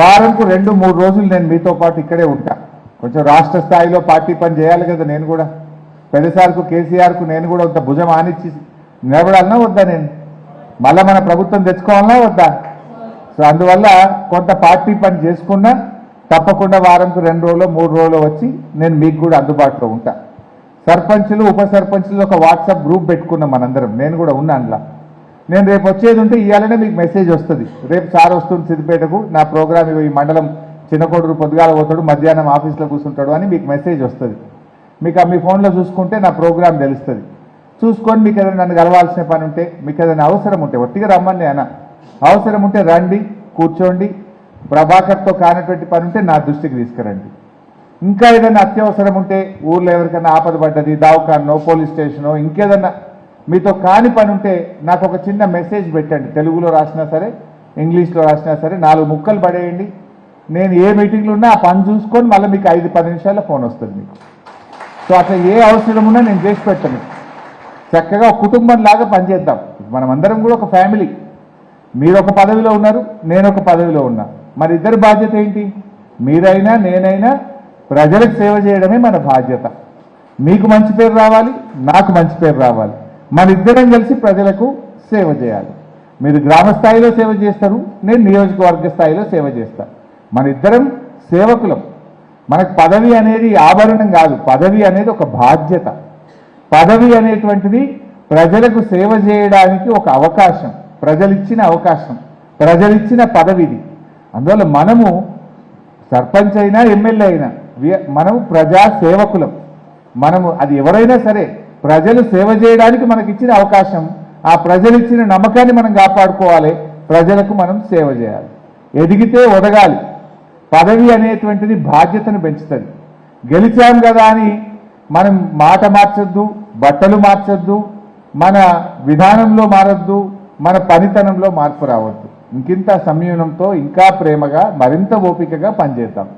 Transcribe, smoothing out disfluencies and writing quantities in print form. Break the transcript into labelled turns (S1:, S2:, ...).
S1: వారంకు 2-3 రోజులు నేను మీతో పాటు ఇక్కడే ఉంటా. కొంచెం రాష్ట్ర స్థాయిలో పార్టీ పని చేయాలి కదా. నేను కూడా పెద్దసార్కు కేసీఆర్కు నేను కూడా అంత భుజం ఆనిచ్చి నిలబడాలన్నా వద్దా? నేను మళ్ళీ మన ప్రభుత్వం తెచ్చుకోవాలన్నా వద్దా? సో అందువల్ల కొంత పార్టీ పని చేసుకున్నా తప్పకుండా వారంకు 2 రోజులు 3 రోజులు వచ్చి నేను మీకు కూడా అందుబాటులో ఉంటా. సర్పంచులు ఉప సర్పంచులు ఒక వాట్సాప్ గ్రూప్ పెట్టుకున్నాం మనందరం. నేను కూడా ఉన్నా అందులో. నేను రేపు వచ్చేది ఉంటే ఇవాళనే మీకు మెసేజ్ వస్తుంది. రేపు సార్ వస్తుంది సిద్దిపేటకు, నా ప్రోగ్రామ్ ఈ మండలం చిన్నకోడూరు పొద్దుగాల పోతాడు, మధ్యాహ్నం ఆఫీస్లో కూర్చుంటాడు అని మీకు మెసేజ్ వస్తుంది. మీకు మీ ఫోన్లో చూసుకుంటే నా ప్రోగ్రామ్ తెలుస్తుంది. చూసుకొని మీకు ఏదైనా నన్ను కలవాల్సిన పని ఉంటే, మీకు ఏదైనా అవసరం ఉంటే ఒట్టిగా రమ్మని అన్న, అవసరం ఉంటే రండి, కూర్చోండి. ప్రభాకర్తో కానటువంటి పని ఉంటే నా దృష్టికి తీసుకురండి. ఇంకా ఏదైనా అత్యవసరం ఉంటే ఊర్లో ఎవరికైనా ఆపద పడ్డది, దావకాన్నో పోలీస్ స్టేషనో ఇంకేదన్నా మీతో కాని పని ఉంటే నాకు ఒక చిన్న మెసేజ్ పెట్టండి. తెలుగులో రాసినా సరే ఇంగ్లీష్లో రాసినా సరే 4 ముక్కలు పడేయండి. నేను ఏ మీటింగ్లో ఉన్నా ఆ పని చూసుకొని మళ్ళీ మీకు 5-10 నిమిషాల్లో ఫోన్ వస్తుంది మీకు. సో అట్లా ఏ అవసరం ఉన్నా నేను చేసి పెట్టాను. చక్కగా ఒక కుటుంబం లాగా పనిచేద్దాం. మనం అందరం కూడా ఒక ఫ్యామిలీ. మీరు ఒక పదవిలో ఉన్నారు, నేను ఒక పదవిలో ఉన్నా. మరి ఇద్దరి బాధ్యత ఏంటి? మీరైనా నేనైనా ప్రజలకు సేవ చేయడమే మన బాధ్యత. మీకు మంచి పేరు రావాలి, నాకు మంచి పేరు రావాలి. మన ఇద్దరం కలిసి ప్రజలకు సేవ చేయాలి. మీరు గ్రామ స్థాయిలో సేవ చేస్తారు, నేను నియోజకవర్గ స్థాయిలో సేవ చేస్తాను. మన ఇద్దరం సేవకులం. మనకు పదవి అనేది ఆభరణం కాదు, పదవి అనేది ఒక బాధ్యత. పదవి అనేటువంటిది ప్రజలకు సేవ చేయడానికి ఒక అవకాశం, ప్రజలిచ్చిన అవకాశం, ప్రజలిచ్చిన పదవిది. అందువల్ల మనము సర్పంచ్ అయినా ఎమ్మెల్యే అయినా మనము ప్రజా సేవకులం. మనము అది ఎవరైనా సరే ప్రజలు సేవ చేయడానికి మనకి ఇచ్చిన అవకాశం, ఆ ప్రజలు ఇచ్చిన నమ్మకాన్ని మనం కాపాడుకోవాలి. ప్రజలకు మనం సేవ చేయాలి. ఎదిగితే ఒదగాలి. పదవి అనేటువంటిది బాధ్యతను పెంచుతుంది. గెలిచాం కదా అని మనం మాట మార్చొద్దు, బట్టలు మార్చొద్దు, మన విధానంలో మారొద్దు, మన పనితనంలో మార్పు రావద్దు. ఇంకింత సంయమనంతో ఇంకా ప్రేమగా మరింత ఓపికగా పనిచేద్దాం.